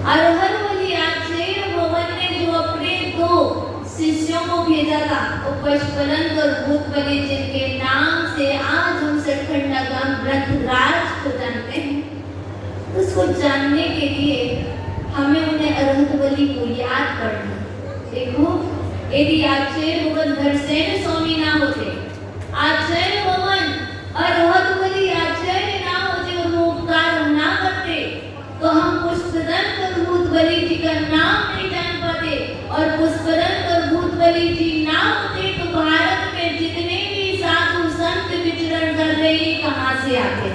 अरहरवली आचार्य भवन ने जो अपने 2 शिष्यों को भेजा था, वो पशुपलंग और भूतबली, जिनके नाम से आज हम सचखंडा गांव ग्रंथराज को जानते हैं। उसको जानने के लिए हमें उन्हें अरहतवली को याद करना। देखो, यदि आचार्य भवन धरसेन स्वामी ना होते, आचार्य भवन अरहतवली आचार्य ना होते और वो उपकार ना करते, तो हम पुष्पदंत और भूतबली जी का नाम नहीं जान पाते। और पुष्पदंत और भूतबली जी ना होते तो भारत में जितने भी साधु संत विचरण कर रहे हैं, कहाँ से आते?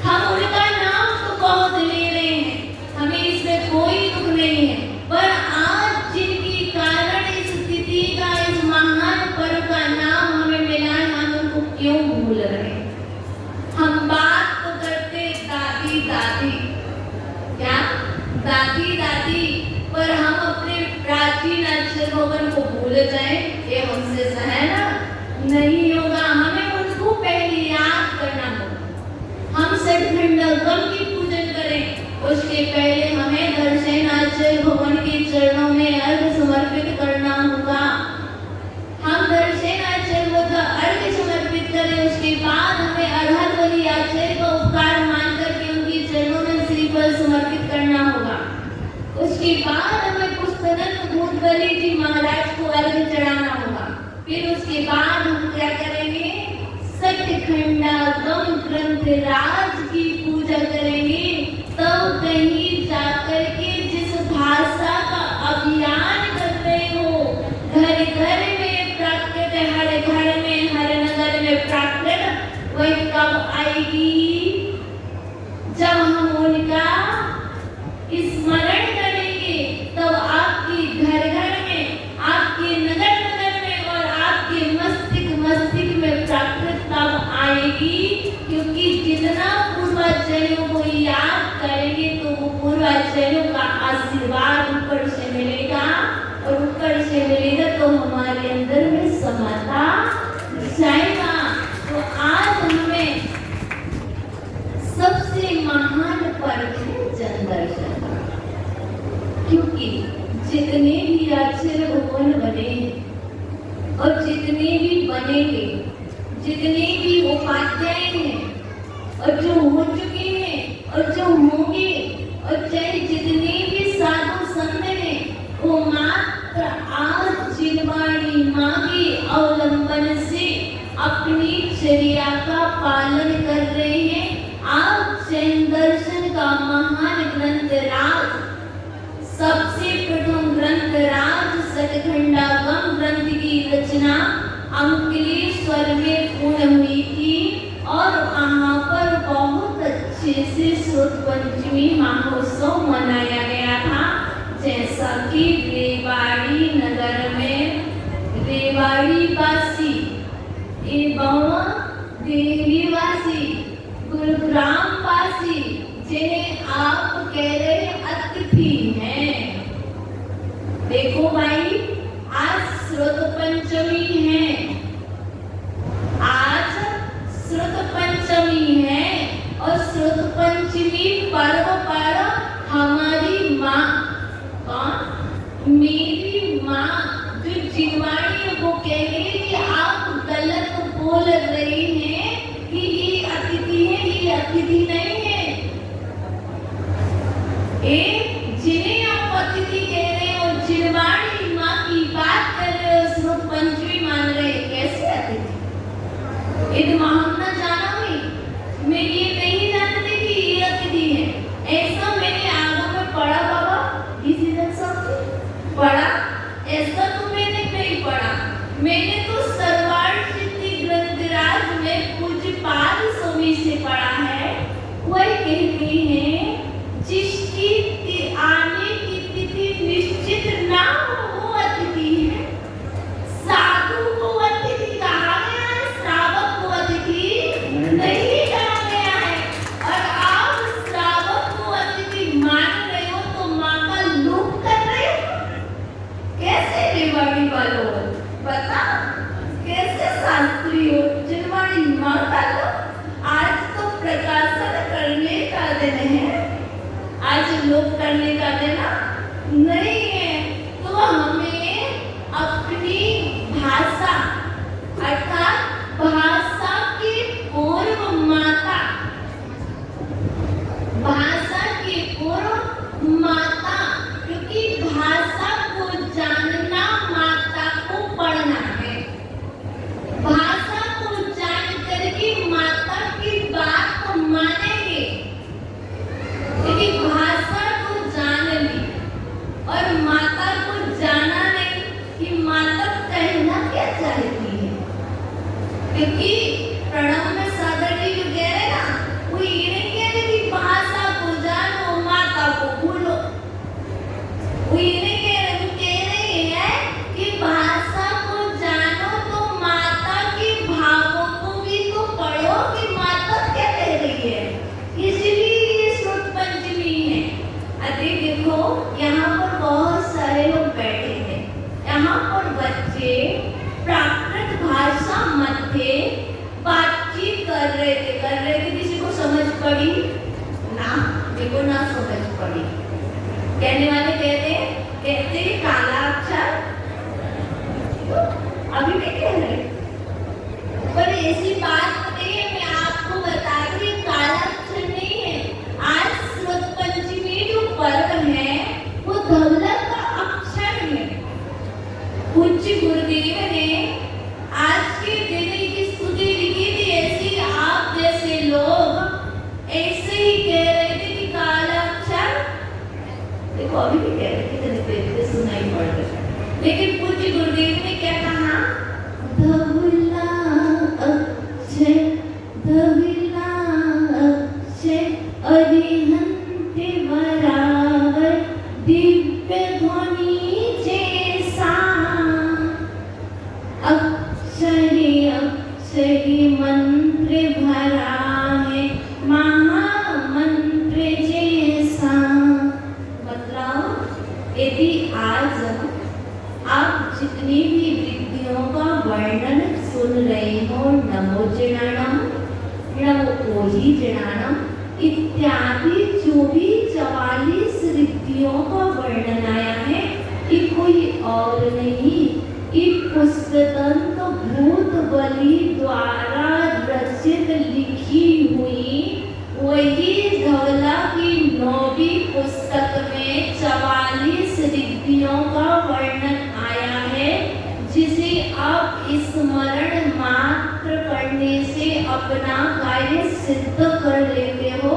हम उनका नाम तो बहुत ले रहे हैं, हमें इसमें कोई दुख नहीं है, पर आज जिनकी कारण इस तिथि का, इस महान पर्व का नाम हमें मिला है, हम उनको क्यों भूल रहे हैं? हम बात तो करते दादी दादी, क्या दादी दादी, पर हम अपने प्राचीन अक्षर भवन को भूल जाए, ये हमसे सहन नहीं होगा। हमें उनको पहले याद करना होगा। हम सचखंडा गांव की पूजन करें, उसके पहले हमें दर्शन आचार्य भवन के चरणों में अर्घ समर्पित करना होगा। हम दर्शन आचार्य भवन का अर्घ समर्पित करें, उसके बाद हमें अरहतवली आचार्य का उपकार मानकर के उनके चरणों में श्रीफल समर्पित करना होगा। उसके बाद हमें पुष्पदंत भूतबली जी महाराज को अर्घ चढ़ाना होगा। फिर उसके बाद हम क्या करेंगे? सचखंडा गांव ग्रंथराज की पूजा करेंगे। तब कहीं जाकर के जिस भाषा का अभियान कर रहे हो, घर घर में प्राकृत, हर घर में, हर नगर में प्राकृत, वही कब आएगी? जब हम उनका स्मरण करेंगे, तब आपके घर घर में, आपके नगर नगर में और आपके मस्तिष्क मस्तिष्क में प्राकृत तब आएगी। क्योंकि जितना पूर्वाचार्यों को याद करेंगे तो वो पूर्वाचार्यों का आशीर्वाद ऊपर से मिलेगा, और ऊपर से मिलेगा तो हमारे अंदर में समाता जाएगा। तो आज हमें सबसे महान पर्व है जन दर्शन, क्योंकि जितने भी आचार्य भवन बने और जितने भी बनेंगे, जितने भी उपाध्याय हैं और जो हो चुके हैं और जो होंगे, और चाहे जितने भी साधु संत हैं, वो मात्र आज जिनवाणी माँ के अवलंबन से अपनी चर्या का पालन कर रहे हैं। आज जैन दर्शन का महान ग्रंथराज, सबसे प्रथम ग्रंथराज सचखंडा गांव ग्रंथ की रचना अंकलेश्वर में पूर्ण हुई थी, और वहाँ पर बहुत अच्छे से श्रुत पंचमी महोत्सव मनाया गया था। जैसा कि रेवाड़ी नगर में रेवाड़ी वासी एवं दिल्ली वासी, गुरुग्राम वासी, जिन्हें आप कह रहे अतिथि हैं, देखो भाई, आज श्रुत पंचमी है, आज श्रुत पंचमी है, और श्रुत पंचमी पर्व पर हमारी माँ, कौन? मेरी माँ, जो जिनवाणी, वो कह रही कि आप गलत बोल रहे हैं कि ये अतिथि है, ये अतिथि नहीं है। जिन्हें आप अतिथि कह रहे हो, जिनवाणी माँ की बात कर रहे हो, श्रुत पंचमी मान रहे, कैसे अतिथि? ये तो हम ना जाना हुई, मैं ये नहीं जानती कि ये अतिथि है। ऐसा मैंने आगम में पढ़ा बाबा, इसी पढ़ा, ऐसा तो मैंने नहीं पढ़ा। मैंने तो सरवार सिद्धि ग्रंथराज में पूज्य पाद स्वामी से पढ़ा है। वही कहते हैं, जिसकी आने की तिथि निश्चित ना हो, वो अतिथि है। साधु को अतिथि कहा गया है, श्रावक को अतिथि जोक करने का देना नहीं है। तो हमें अपनी भाषा अर्थात भाषा की पूर्व माता, भाषा की पूर्व माता, क्योंकि भाषा को जानना माता को पढ़ना है। भाषा को जान करके माता की बात को मानेंगे, क्योंकि भाषा को जान ली और माता को जाना नहीं कि माता कहना क्या चाहती है। क्योंकि प्रणव में सागर जी जो कह रहे ना, वो ये नहीं कह रहे कि भाषा को जानो माता को भूलो, वो ये नहीं कह रहे, वो कह रहे हैं कि भाषा को जानो तो माता के भावों को भी तो पढ़ो कि माता क्या कह रही है। इसलिए ये श्रुत पंचमी है। अरे देखो यहाँ पर बहुत सारे लोग बैठे हैं, यहाँ पर बच्चे प्राकृत भाषा मध्य बातचीत कर रहे थे। किसी को समझ पड़ी ना? देखो ना समझ पड़ी। कहने वाले कहते काला अक्षर, अभी मैं कह रहे, पर ऐसी बात नहीं है। मैं आपको बता रही काला अक्षर नहीं है। आज श्रुत पंचमी जो पर्व है वो धवला का अक्षर है। पूज्य गुरुदेव ने आज के दिन की स्तुति लिखी थी, ऐसी आप जैसे लोग ऐसे ही कह रहे थे कि काला अक्षर। देखो अभी भी कह रहे थे, कितने देर से सुनाई पड़ रहा है, लेकिन पूज्य गुरुदेव ने क्या कहा? धवला अक्षर, धवला अक्षर अरिहंत बराबर दिव्य ध्वनि जैसा, अक्षरे अक्षरे मंत्र भरा है महामंत्र जैसा। मतलब यदि आज आप जितनी भी विधियों का वर्णन सुन रहे हो, नमो जनानम, नमो कोहि जनानम इत्यादि जो भी 44 रिद्धियों का वर्णन आया है, ये कोई और नहीं, ये पुस्तकं तो भूत बलि द्वारा रचित लिखी हुई वही धवला की 9वीं पुस्तक में 44 रिद्धियों का वर्णन आया है, जिसे आप स्मरण मात्र करने से अपना कार्य सिद्ध कर लेते हो।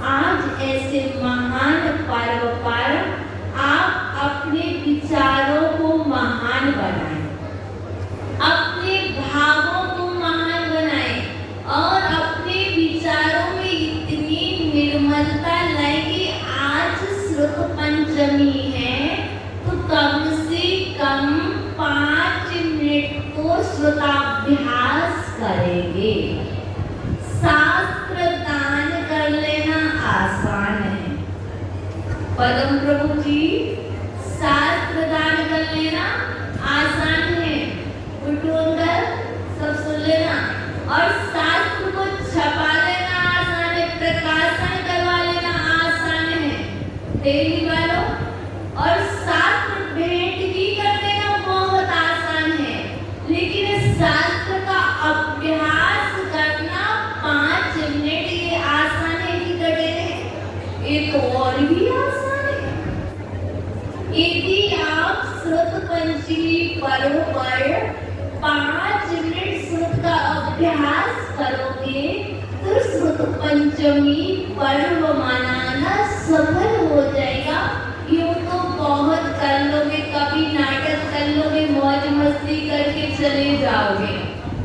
आज ऐसे महान पर्व पर आप अपने विचारों को महान बनाएं, अपने भावों को महान बनाएं और अपने विचारों में इतनी निर्मलता लाएं कि आज श्रुत पंचमी है तो कम से कम 5 मिनट को श्रुताभ्यास करेंगे। शास्त्र दान कर लेना आसान है। परम प्रभु जी, शास्त्र दान कर लेना आसान है। उठोंकर सब सुन लेना और शास्त्र को छपा लेना आसान है, प्रकाशन करवा लेना आसान है डेली वालों, और शास्त्र भेंट भी कर देना बहुत आसान है। लेकिन शास्त्र का अभ्यास करना 5 मिनट ये आसान है कि कठिन है? ये तो और भी आसान है। यदि आप श्रुत पंचमी पर्व पर 5 मिनट श्रुत का अभ्यास करोगे तो श्रुत पंचमी पर्व मनाना सफल हो जाएगा। यूं तो बहुत कर लोगे, कभी नाटक कर लोगे, मौज मस्ती करके चले जाओगे,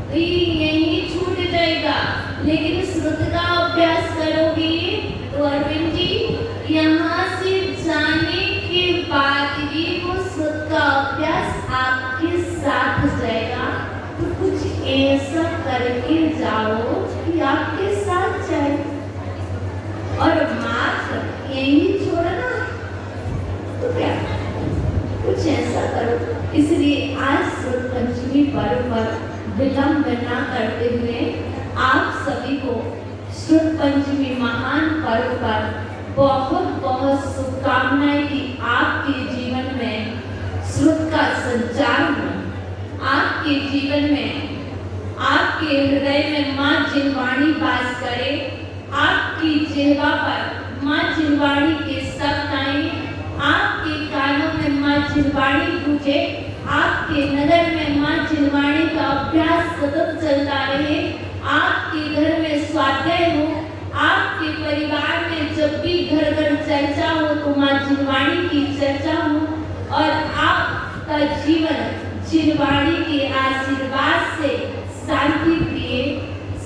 तो यही छूट जाएगा। लेकिन श्रुत का अभ्यास करोगे तो अरविंद जी यहाँ से जाने के बाद ही वो श्रुत का अभ्यास आपके साथ जाएगा। तो कुछ ऐसा करके जाओ कि आपके साथ जाए, और मात्र यही छोड़ना तो क्या, कुछ ऐसा करो। इसलिए आज श्रुत पंचमी पर्व पर विलंब न करते हुए आप सभी को श्रुत पंचमी महान पर्व पर बहुत बहुत शुभकामनाएं कि आपके जीवन में श्रुत का संचार हो, आपके जीवन में, आपके हृदय में माँ जिनवाणी वास करे, आपकी जिह्वा पर माँ जिनवाणी के शब्द आए, आपके कानों में माँ जिनवाणी गूंजे, आपके नगर में माँ जिनवाणी का अभ्यास सतत चलता रहे, आपके घर में स्वाध्याय हो, आपके परिवार में जब भी घर घर चर्चा हो तो माँ जिनवाणी की चर्चा हो और आपका जीवन जिनवाणी के आशीर्वाद से शांति प्रिय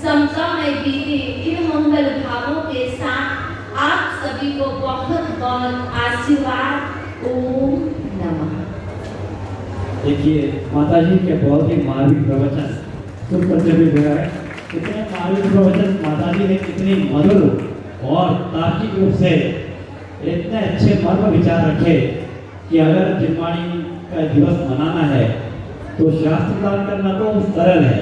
समतामय बीते। इन मंगल भावों के साथ आप सभी को बहुत बहुत आशीर्वाद। ओम नमः। देखिए माता जी के बहुत ही मार्मिक प्रवचन सुन कर जब भी है, इतने मार्मिक प्रवचन माता जी ने कितनी मधुर और तार्किक रूप से इतने अच्छे मर्म विचार रखे कि अगर जिनवाणी का दिवस मनाना है तो शास्त्र दान करना तो सरल है,